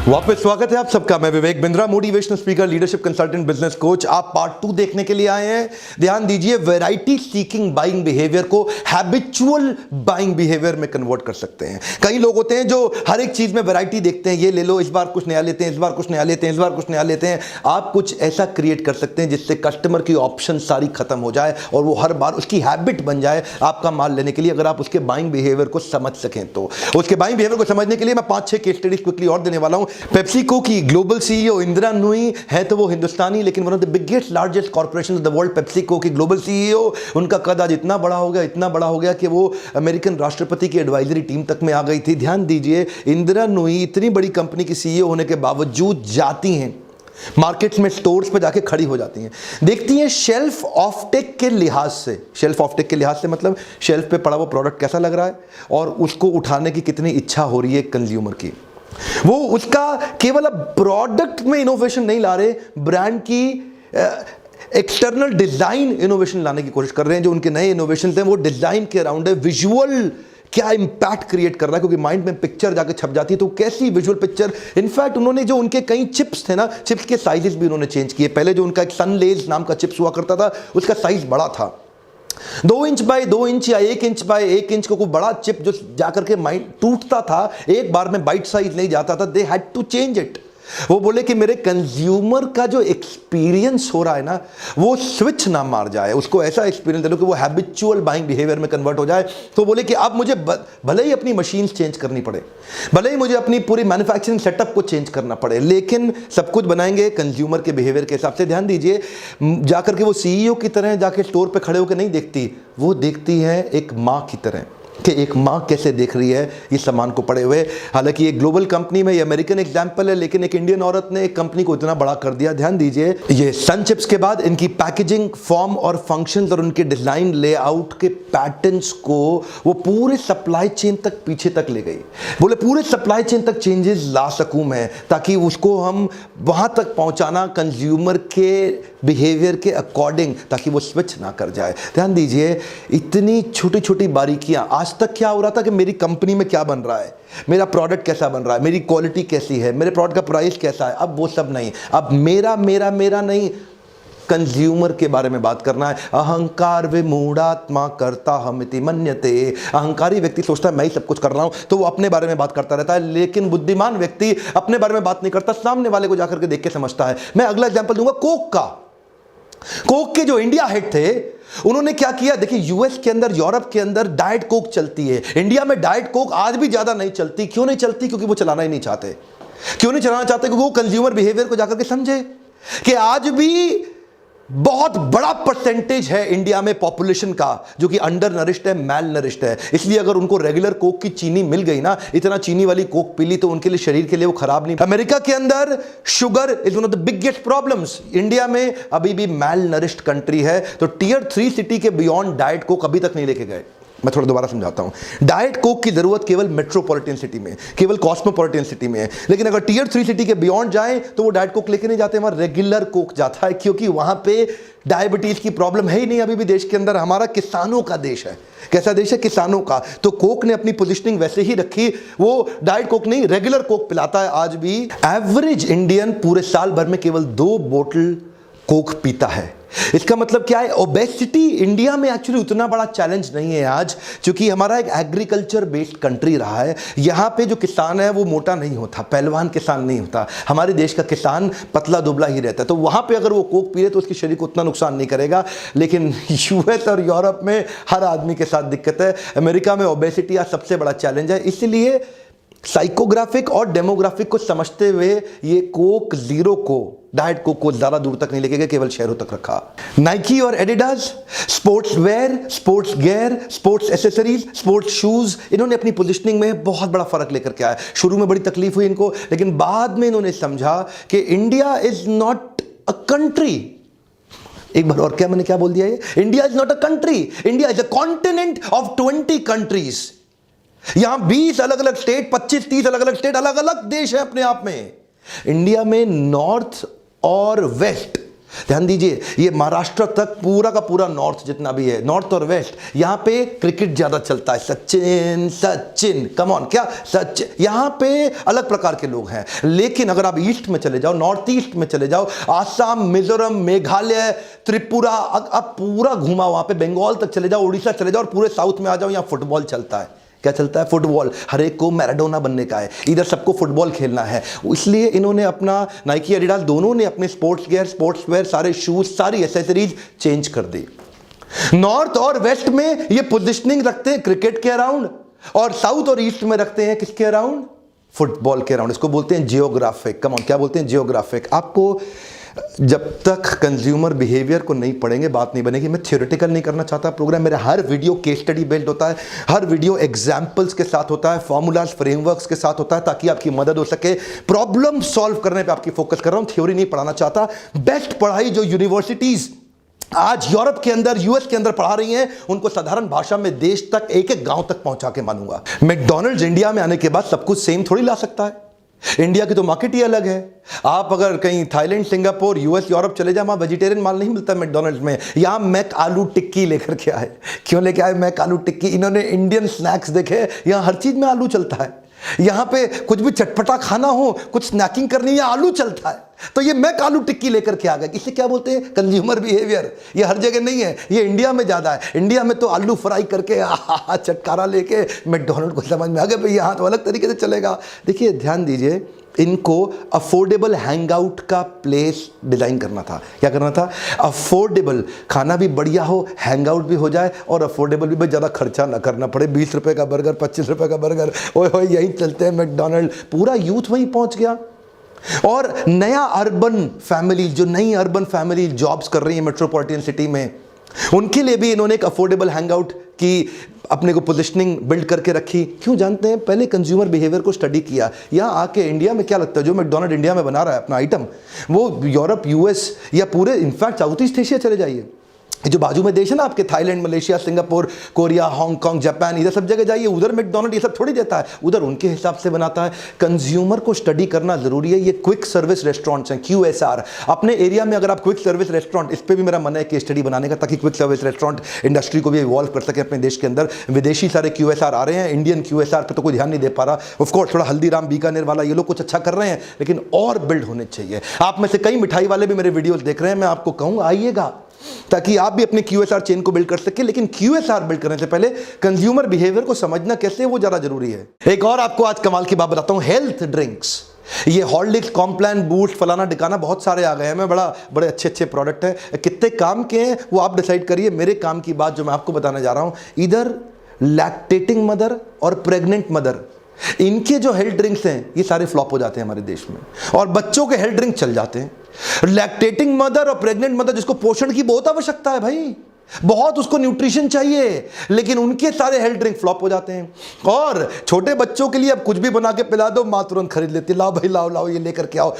वापस स्वागत है आप सबका। मैं Vivek Bindra, motivational speaker, leadership consultant, business coach. आप पार्ट 2 देखने के लिए आए हैं। ध्यान दीजिए, वैरायटी सीकिंग बाइंग बिहेवियर को हैबिचुअल बाइंग बिहेवियर में कन्वर्ट कर सकते हैं। कई लोग होते हैं जो हर एक चीज में वैरायटी देखते हैं, ये ले लो, इस बार कुछ नया लेते हैं, इस बार कुछ नया लेते हैं, इस बार कुछ नया लेते हैं। आप कुछ ऐसा क्रिएट कर सकते हैं जिससे कस्टमर की ऑप्शन सारी खत्म हो जाए और वो हर बार उसकी हैबिट बन जाए आपका माल लेने के लिए, अगर आप उसके बाइंग बिहेवियर को समझ सकें तो। उसके बाइंग बिहेवियर को समझने के लिए मैं 5-6 केस स्टडीज क्विकली और देने वाला हूं। पेप्सिको की ग्लोबल सीईओ इंदिरा नूई है तो वो हिंदुस्तानी, लेकिन one of the biggest largest corporation of the world, PepsiCo की ग्लोबल सीईओ, उनका कद आज इतना बड़ा हो गया कि वो अमेरिकन राष्ट्रपति की एडवाइजरी टीम तक में आ गई थी। ध्यान दीजिए, इंदिरा नूई इतनी बड़ी कंपनी की सीईओ होने के बावजूद जाती हैं मार्केट्स में, स्टोर्स पे जाके खड़ी हो जाती हैं, देखती हैं शेल्फ ऑफटेक के लिहाज से। शेल्फ ऑफटेक के लिहाज से मतलब शेल्फ पे पड़ा हुआ प्रोडक्ट कैसा लग रहा है और उसको उठाने की कितनी इच्छा हो रही है कंज्यूमर की। वो उसका केवल अब प्रोडक्ट में इनोवेशन नहीं ला रहे, ब्रांड की एक्सटर्नल डिजाइन इनोवेशन लाने की कोशिश कर रहे हैं। जो उनके नए इनोवेशन हैं वो डिजाइन के अराउंड है, विजुअल क्या इंपैक्ट क्रिएट कर रहा है, क्योंकि माइंड में पिक्चर जाके छप जाती है तो कैसी विजुअल पिक्चर। इनफैक्ट उन्होंने जो उनके कई चिप्स थे ना, चिप्स के साइजेस भी उन्होंने चेंज किए। पहले जो उनका एक सनलेज नाम का चिप्स हुआ करता था, उसका साइज बड़ा था, 2 इंच बाय 2 इंच या 1 इंच बाय 1 इंच को कोई बड़ा चिप जो जाकर के माइंड टूटता था, एक बार में बाइट साइज नहीं जाता था। They had to change it. वो बोले कि मेरे कंज्यूमर का जो एक्सपीरियंस हो रहा है ना, वो स्विच ना मार जाए, उसको ऐसा एक्सपीरियंस दे दो कि वो हैबिचुअल बाइंग बिहेवियर में कन्वर्ट हो जाए। तो बोले कि अब मुझे भले ही अपनी मशीन चेंज करनी पड़े, भले ही मुझे अपनी पूरी मैन्युफैक्चरिंग सेटअप को चेंज करना पड़े, लेकिन सब कुछ बनाएंगे कंज्यूमर के बिहेवियर के हिसाब से। ध्यान दीजिए, जाकर के वो सीईओ की तरह जाके स्टोर पे खड़े होकर नहीं देखती, वो देखती है एक माँ की तरह कि एक माँ कैसे देख रही है ये सामान को पड़े हुए। हालांकि ये ग्लोबल कंपनी में, ये अमेरिकन एग्जांपल है, लेकिन एक इंडियन औरत ने एक कंपनी को इतना बड़ा कर दिया। ध्यान दीजिए, ये सन चिप्स के बाद इनकी पैकेजिंग, फॉर्म और फंक्शंस और उनके डिजाइन लेआउट के पैटर्न्स को वो पूरे सप्लाई चेन तक पीछे तक ले गई। बोले पूरे सप्लाई चेन तक चेंजेस ला सकूं मैं, ताकि उसको हम वहां तक पहुंचाना कंज्यूमर के बिहेवियर के अकॉर्डिंग, ताकि वो स्विच ना कर जाए। ध्यान दीजिए, इतनी छोटी छोटी बारीकियां। आज तक क्या हो रहा था कि मेरी कंपनी में क्या बन रहा है, मेरा प्रोडक्ट कैसा बन रहा है, मेरी क्वालिटी कैसी है, मेरे प्रोडक्ट का प्राइस कैसा है। अब वो सब नहीं, अब मेरा मेरा मेरा नहीं, कंज्यूमर के बारे में बात करना है। अहंकार विमूढ़ात्मा कर्ता हमिति मन्यते। अहंकारी व्यक्ति सोचता है मैं ही सब कुछ कर रहा हूं, तो वो अपने बारे में बात करता रहता है, लेकिन बुद्धिमान व्यक्ति अपने बारे में बात नहीं करता, सामने वाले को जाकर के देख के समझता है। मैं अगला एग्जांपल दूंगा कोक का। कोक के जो इंडिया हेड थे, उन्होंने क्या किया, देखिए यूएस के अंदर, यूरोप के अंदर डाइट कोक चलती है, इंडिया में डाइट कोक आज भी ज्यादा नहीं चलती। क्यों नहीं चलती? क्योंकि वो चलाना ही नहीं चाहते। क्यों नहीं चलाना चाहते? क्योंकि वो कंज्यूमर बिहेवियर को जाकर के समझे कि आज भी बहुत बड़ा परसेंटेज है इंडिया में पॉपुलेशन का जो कि अंडर नरिश्ड है, मैल नरिश्ड है। इसलिए अगर उनको रेगुलर कोक की चीनी मिल गई ना, इतना चीनी वाली कोक पी ली, तो उनके लिए, शरीर के लिए वो खराब नहीं। अमेरिका के अंदर sugar is one of the biggest problems. India में अभी भी मैल नरिश्ड कंट्री है, तो टियर 3 सिटी के बियॉन्ड डाइट कोक अभी तक नहीं लेके गए। मैं थोड़ा दोबारा समझाता हूं। डाइट कोक की जरूरत केवल मेट्रोपॉलिटन सिटी में, केवल कॉस्मोपॉलिटन सिटी में है, लेकिन अगर टियर 3 सिटी के बियॉन्ड जाएं तो वो डाइट कोक लेके नहीं जाते, वहां रेगुलर कोक जाता है, क्योंकि वहां पे डायबिटीज की प्रॉब्लम है ही नहीं अभी भी देश के अंदर। हमारा किसानों का देश है। कैसा देश है? किसानों का। तो कोक ने अपनी पोजीशनिंग वैसे ही रखी, वो डाइट कोक नहीं, रेगुलर कोक पिलाता है आज भी। एवरेज इंडियन पूरे साल भर में केवल 2 बोतल कोक पीता है। इसका मतलब क्या है? ओबेसिटी इंडिया में एक्चुअली उतना बड़ा चैलेंज नहीं है आज, क्योंकि हमारा एक एग्रीकल्चर बेस्ड कंट्री रहा है। यहां पे जो किसान है वो मोटा नहीं होता, पहलवान किसान नहीं होता। हमारे देश का किसान पतला दुबला ही रहता है, तो वहां पे अगर वो कोक पी ले तो उसके शरीर को उतना नुकसान नहीं करेगा। लेकिन यूएस और यूरोप में हर आदमी के साथ दिक्कत है। अमेरिका में ओबेसिटी आज सबसे बड़ा चैलेंज है। इसलिए साइकोग्राफिक और डेमोग्राफिक को समझते हुए ये कोक जीरो को, डाइट कोक को ज्यादा दूर तक नहीं लेके गए, केवल शहरों तक रखा। नाइकी और Adidas, sports wear, sports gear, sports accessories, sports shoes, इन्होंने अपनी पोजीशनिंग में बहुत बड़ा फर्क लेकर के आया। शुरू में बड़ी तकलीफ हुई इनको, लेकिन बाद में इन्होंने समझा कि India is not a country. एक बार और, क्या मैंने क्या बोल दिया? ये India is not a country, India is a continent of 20 countries. यहां 20 अलग अलग स्टेट, 25-30 अलग अलग स्टेट, अलग अलग देश है अपने आप में। इंडिया में नॉर्थ और वेस्ट ध्यान दीजिए, ये महाराष्ट्र तक पूरा का पूरा नॉर्थ जितना भी है, नॉर्थ और वेस्ट, यहां पे क्रिकेट ज्यादा चलता है। सचिन सचिन, कम ऑन, क्या सचिन, यहां पे अलग प्रकार के लोग हैं। लेकिन अगर आप ईस्ट में चले जाओ, नॉर्थ ईस्ट में चले जाओ, आसाम, मिजोरम, मेघालय, त्रिपुरा, अब पूरा घुमा वहां पे, बंगाल तक चले जाओ, उड़ीसा चले जाओ और पूरे साउथ में आ जाओ, यहां फुटबॉल चलता है। क्या चलता है? फुटबॉल। हर एक को मैराडोना बनने का है, इधर सबको फुटबॉल खेलना है। इसलिए इन्होंने अपना नाइकी, एडिडास दोनों ने अपने स्पोर्ट्स गियर, स्पोर्ट्स वेयर, सारे शूज, सारी एसेसरीज चेंज कर दी। नॉर्थ और वेस्ट में ये पोजिशनिंग रखते हैं क्रिकेट के अराउंड, और साउथ और ईस्ट में रखते हैं किसके अराउंड? फुटबॉल के अराउंड। इसको बोलते हैं जियोग्राफिक। कम ऑन, क्या बोलते हैं? जियोग्राफिक। आपको जब तक कंज्यूमर बिहेवियर को नहीं पढ़ेंगे बात नहीं बनेगी। मैं थ्योरेटिकल नहीं करना चाहता प्रोग्राम, मेरा हर वीडियो केस स्टडी बेस्ड होता है, हर वीडियो एग्जाम्पल्स के साथ होता है, फॉर्मूलाज, फ्रेमवर्क्स के साथ होता है, ताकि आपकी मदद हो सके। प्रॉब्लम सॉल्व करने पे आपकी फोकस कर रहा हूं, थ्योरी नहीं पढ़ाना चाहता। बेस्ट पढ़ाई जो यूनिवर्सिटीज आज यूरोप के अंदर, यूएस के अंदर पढ़ा रही हैं, उनको साधारण भाषा में देश तक, एक एक गांव तक पहुंचा के मानूंगा। मैकडॉनल्ड्स इंडिया में आने के बाद सब कुछ सेम थोड़ी ला सकता है। इंडिया की तो मार्केट ही अलग है। आप अगर कहीं थाईलैंड, सिंगापुर, यूएस, यूरोप चले जाए, वहां वेजिटेरियन माल नहीं मिलता मैकडॉनल्ड्स में। यहां मैक आलू टिक्की लेकर के आए। क्यों लेके आए मैक आलू टिक्की? इन्होंने इंडियन स्नैक्स देखे, यहां हर चीज में आलू चलता है। यहां पे कुछ भी चटपटा खाना हो, कुछ स्नैकिंग करनी है, आलू चलता है। तो ये मैक आलू टिक्की लेकर के आ गए। इसे क्या बोलते हैं? Consumer behaviour. ये हर जगह नहीं है, ये इंडिया में ज्यादा है। इंडिया में तो आलू फ्राई करके चटकारा लेके मैकडॉनल्ड को समझ में आ गया भाई यहाँ तो अलग तरीके से चलेगा। देखिए ध्यान दीजिए, इनको अफोर्डेबल हैंगआउट का प्लेस डिजाइन करना था। क्या करना था? अफोर्डेबल, खाना भी बढ़िया हो, हैंगआउट भी हो जाए, और अफोर्डेबल भी, भाई ज़्यादा खर्चा ना करना पड़े। 20 रुपए का बर्गर, 25 रुपए का बर्गर, ओए होए यहीं चलते हैं मैकडॉनल्ड। पूरा यूथ वहीं पहुंच गया। और नया अर्बन फैमिली, जो नई अर्बन फैमिली जॉब्स कर रही है मेट्रोपॉलिटन सिटी में, उनके लिए भी इन्होंने एक अफोर्डेबल हैंगआउट की अपने को पोजिशनिंग बिल्ड करके रखी। क्यों जानते हैं? पहले कंज्यूमर बिहेवियर को स्टडी किया। यहाँ आके इंडिया में क्या लगता है, जो मैकडॉनल्ड इंडिया में बना रहा है अपना आइटम, वो यूरोप, यूएस या पूरे इनफैक्ट साउथ ईस्ट एशिया चले जाइए, जो बाजू में देश है ना आपके, Thailand, Malaysia, Singapore, Korea, Hong Kong, Japan, इधर सब जगह जाइए, उधर मैकडॉनल्ड ये सब थोड़ी देता है, उधर उनके हिसाब से बनाता है। कंज्यूमर को स्टडी करना जरूरी है। ये क्विक सर्विस रेस्टोरेंट्स हैं, QSR। अपने एरिया में अगर आप क्विक सर्विस रेस्टोरेंट, इस पर भी मेरा मन है कि स्टडी बनाने का, ताकि क्विक सर्विस रेस्टोरेंट इंडस्ट्री को भी इवॉल्व कर सके अपने देश के अंदर। विदेशी सारे QSR आ रहे हैं, इंडियन QSR पे तो कोई ध्यान नहीं दे पा रहा। ऑफकोर्स थोड़ा हल्दीराम, बीकानेर वाला ये लोग कुछ अच्छा कर रहे हैं, लेकिन और बिल्ड होने चाहिए। आप में से कई मिठाई वाले भी मेरे वीडियोस देख रहे हैं, मैं आपको कहूँगा आइएगा, ताकि आप भी अपने QSR चेन को बिल्ड कर सके। लेकिन QSR बिल्ड करने से पहले कंज्यूमर बिहेवियर को समझना कैसे, वो ज्यादा जरूरी है। एक और आपको आज कमाल की बात बताता हूं, हेल्थ ड्रिंक्स। ये हॉर्लिक्स, कॉम्प्लान, बूस्ट, फलाना डिकाना, बहुत सारे आ गए हैं। मैं बड़े अच्छे अच्छे प्रोडक्ट हैं। कितने काम के हैं वो आप डिसाइड करिए। मेरे काम की बात जो मैं आपको बताने जा रहा हूं, इधर लैक्टेटिंग मदर और प्रेग्नेंट मदर, इनके जो हेल्थ ड्रिंक्स हैं ये सारे फ्लॉप हो जाते हैं हमारे देश में, और बच्चों के हेल्थ ड्रिंक चल जाते हैं। लैक्टेटिंग मदर और प्रेग्नेंट मदर, जिसको पोषण की बहुत आवश्यकता है भाई, बहुत उसको न्यूट्रिशन चाहिए, लेकिन उनके सारे हेल्थ ड्रिंक फ्लॉप हो जाते हैं। और छोटे बच्चों के लिए अब कुछ भी बना के पिला दो, मां तुरंत खरीद लेती है, लाओ भाई लाओ लाओ ये लेकर के आओ।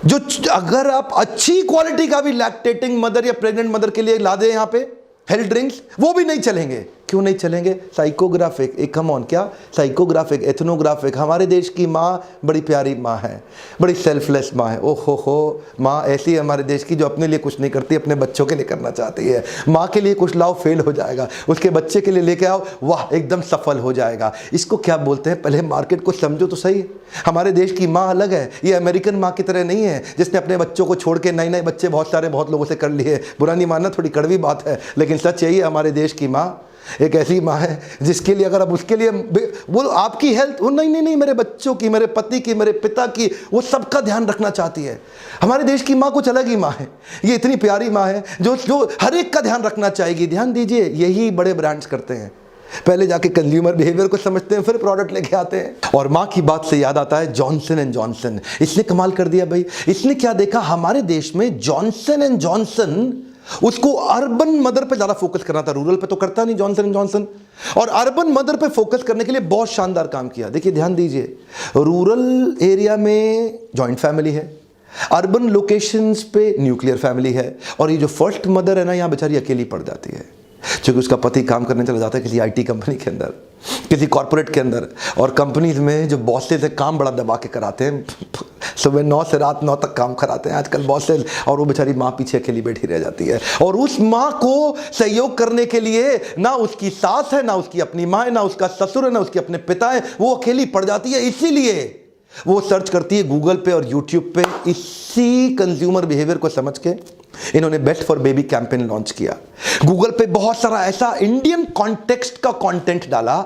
जो अगर आप अच्छी क्वालिटी का भी लैक्टेटिंग मदर या प्रेग्नेंट मदर के लिए ला दे यहां पे हेल्थ ड्रिंक्स, वो भी नहीं चलेंगे। क्यों नहीं चलेंगे? साइकोग्राफिक, एक कम ऑन, क्या साइकोग्राफिक, एथनोग्राफिक। हमारे देश की माँ बड़ी प्यारी माँ है, बड़ी सेल्फलेस माँ है। ओहो हो, माँ ऐसी है हमारे देश की जो अपने लिए कुछ नहीं करती, अपने बच्चों के लिए करना चाहती है। माँ के लिए कुछ लाओ, फेल हो जाएगा, उसके बच्चे के लिए लेके आओ, वाह एकदम सफल हो जाएगा। इसको क्या बोलते हैं? पहले मार्केट को समझो तो सही। हमारे देश की माँ अलग है, ये अमेरिकन माँ की तरह नहीं है जिसने अपने बच्चों को छोड़ के नए नए बच्चे बहुत लोगों से कर लिए। बुरा नहीं मानना, थोड़ी कड़वी बात है, लेकिन सच यही है। हमारे देश की माँ एक ऐसी माँ है जिसके लिए अगर आप उसके लिए वो आपकी हेल्थ, वो नहीं मेरे बच्चों की, मेरे पति की, मेरे पिता की, वो सबका ध्यान रखना चाहती है। हमारे देश की माँ कुछ अलग ही माँ है। ये इतनी प्यारी माँ है जो हर एक का ध्यान रखना चाहेगी। ध्यान दीजिए, यही बड़े ब्रांड्स करते हैं। पहले जाके कंज्यूमर बिहेवियर को समझते हैं, फिर प्रोडक्ट लेके आते हैं। और माँ की बात से याद आता है जॉनसन एंड जॉनसन। इसने कमाल कर दिया भाई। इसने क्या देखा, हमारे देश में जॉनसन एंड जॉनसन, उसको अर्बन मदर पे ज्यादा फोकस करना था, रूरल पे तो करता नहीं जॉनसन एंड जॉनसन। और अर्बन मदर पे फोकस करने के लिए बहुत शानदार काम किया। देखिए ध्यान दीजिए, रूरल एरिया में जॉइंट फैमिली है, अर्बन लोकेशंस पे न्यूक्लियर फैमिली है, और ये जो फर्स्ट मदर है ना, यहाँ बेचारी अकेली पड़ जाती है, क्योंकि उसका पति काम करने चला जाता है किसी IT कंपनी के अंदर, किसी कॉर्पोरेट के अंदर। और कंपनीज में जो बॉसेस है काम बड़ा दबा के कराते हैं, सुबह 9 से रात 9 तक काम कराते हैं आजकल बॉसेस, और वो बेचारी माँ पीछे अकेली बैठी रह जाती है। और उस माँ को सहयोग करने के लिए ना उसकी सास है, ना उसकी अपनी माँ है, ना उसका ससुर है, ना उसके अपने पिता है, वो अकेली पड़ जाती है। इसीलिए वो सर्च करती है गूगल पे और यूट्यूब पे। इसी कंज्यूमर बिहेवियर को समझ के इन्होंने best for baby campaign launch किया। गूगल पे बहुत सारा ऐसा इंडियन कॉन्टेक्स्ट का कंटेंट डाला,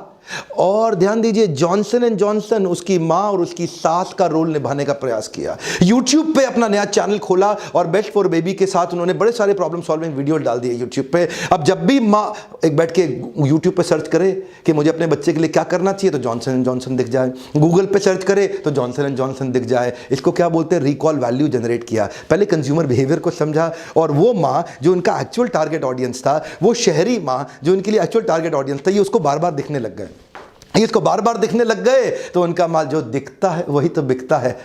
और ध्यान दीजिए जॉनसन एंड जॉनसन उसकी मां और उसकी सास का रोल निभाने का प्रयास किया। यूट्यूब पे अपना नया चैनल खोला और बेस्ट फॉर बेबी के साथ उन्होंने बड़े सारे प्रॉब्लम सॉल्विंग वीडियो डाल दिए यूट्यूब पे। अब जब भी मां एक बैठ के यूट्यूब पे सर्च करे कि मुझे अपने बच्चे के लिए क्या करना चाहिए, तो जॉनसन एंड जॉनसन दिख जाए। गूगल पे सर्च करे तो जॉनसन एंड जॉनसन दिख जाए। इसको क्या बोलते हैं, रिकॉल वैल्यू जनरेट किया। पहले कंज्यूमर बिहेवियर को समझा, और वो माँ जो उनका एक्चुअल टारगेट ऑडियंस था, वो शहरी माँ जो उनके लिए एक्चुअल टारगेट ऑडियंस था, ये उसको बार बार दिखने लग गए। इसको बार बार दिखने लग गए तो उनका माल जो दिखता है वही तो बिकता है,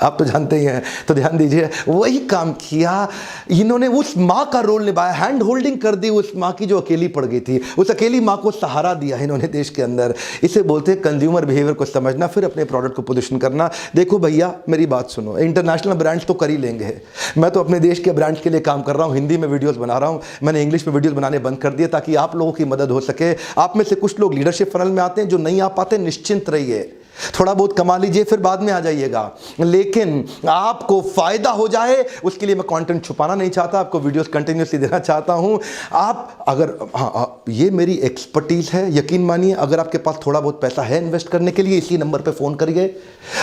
आप तो जानते ही हैं। तो ध्यान दीजिए, वही काम किया इन्होंने। उस माँ का रोल निभाया, हैंड होल्डिंग कर दी उस माँ की जो अकेली पड़ गई थी। उस अकेली माँ को सहारा दिया इन्होंने देश के अंदर। इसे बोलते हैं कंज्यूमर बिहेवियर को समझना, फिर अपने प्रोडक्ट को पोजीशन करना। देखो भैया मेरी बात सुनो, इंटरनेशनल ब्रांड्स तो कर ही लेंगे, मैं तो अपने देश के ब्रांड्स के लिए काम कर रहा हूँ, हिंदी में वीडियोज़ बना रहा हूँ। मैंने इंग्लिश में वीडियोज़ बनाने बंद कर दिए ताकि आप लोगों की मदद हो सके। आप में से कुछ लोग लीडरशिप फनल में आते हैं, जो नहीं आ पाते निश्चिंत रहिए, थोड़ा बहुत कमा लीजिए, फिर बाद में आ जाइएगा, लेकिन आपको फायदा हो जाए उसके लिए मैं कंटेंट छुपाना नहीं चाहता, आपको वीडियोस कंटिन्यूसली देना चाहता हूं। आप अगर ये मेरी एक्सपर्टीज है, यकीन मानिए। अगर आपके पास थोड़ा बहुत पैसा है इन्वेस्ट करने के लिए, इसी नंबर पे फोन करिए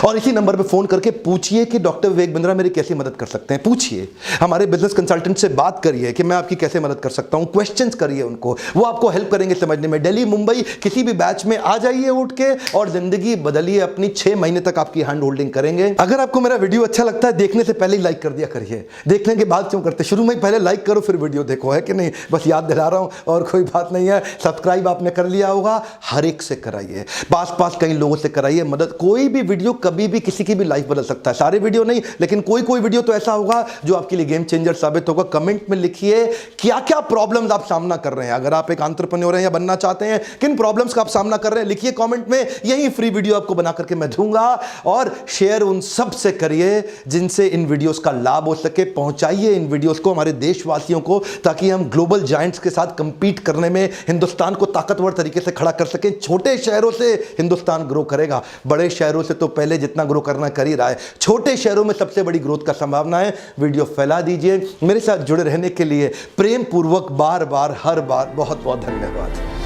और इसी नंबर पे फोन करके पूछिए कि डॉक्टर विवेक बिंद्रा मेरी कैसे मदद कर सकते हैं। पूछिए, हमारे बिजनेस कंसल्टेंट से बात करिए कि मैं आपकी कैसे मदद कर सकता हूं। क्वेश्चंस करिए उनको, वो आपको हेल्प करेंगे समझने में। दिल्ली मुंबई किसी भी बैच में आ जाइए उठ के, और जिंदगी बदलिए अपनी। 6 महीने तक आपकी हैंड होल्डिंग करेंगे। अगर आपको मेरा वीडियो अच्छा लगता है, देखने से पहले ही लाइक कर दिया करिए। देखने के बाद क्यों करते, शुरू में ही पहले लाइक करो फिर वीडियो देखो, है कि नहीं। बस याद दिला रहा हूं और कोई बात नहीं है। सब्सक्राइब आपने कर लिया होगा, हर एक से कराइए, पास कई लोगों से कराइए मदद। कोई भी वीडियो कभी भी किसी की भी लाइफ बदल सकता है, सारे वीडियो नहीं, लेकिन कोई वीडियो तो ऐसा होगा जो आपके लिए गेम चेंजर साबित होगा। कमेंट में लिखिए क्या क्या प्रॉब्लम्स आप सामना कर रहे हैं। अगर आप एक एंटरप्रेन्योर हैं या बनना चाहते हैं, किन प्रॉब्लम्स का आप सामना कर रहे हैं, लिखिए कमेंट में। यही फ्री वीडियो आपको बना करके मैं दूंगा, और शेयर उन सब से करिए जिनसे इन वीडियोस का लाभ हो सके। पहुंचाइए इन वीडियोस को हमारे देशवासियों को, ताकि हम ग्लोबल जायंट्स के साथ कंपीट करने में हिंदुस्तान को ताकतवर तरीके से खड़ा कर सकें। छोटे शहरों से हिंदुस्तान ग्रो करेगा, बड़े शहरों से तो पहले जितना ग्रो करना कर ही रहा है। छोटे शहरों में सबसे बड़ी ग्रोथ का संभावना है। वीडियो फैला दीजिए। मेरे साथ जुड़े रहने के लिए प्रेम पूर्वक बार बार हर बार बहुत बहुत धन्यवाद।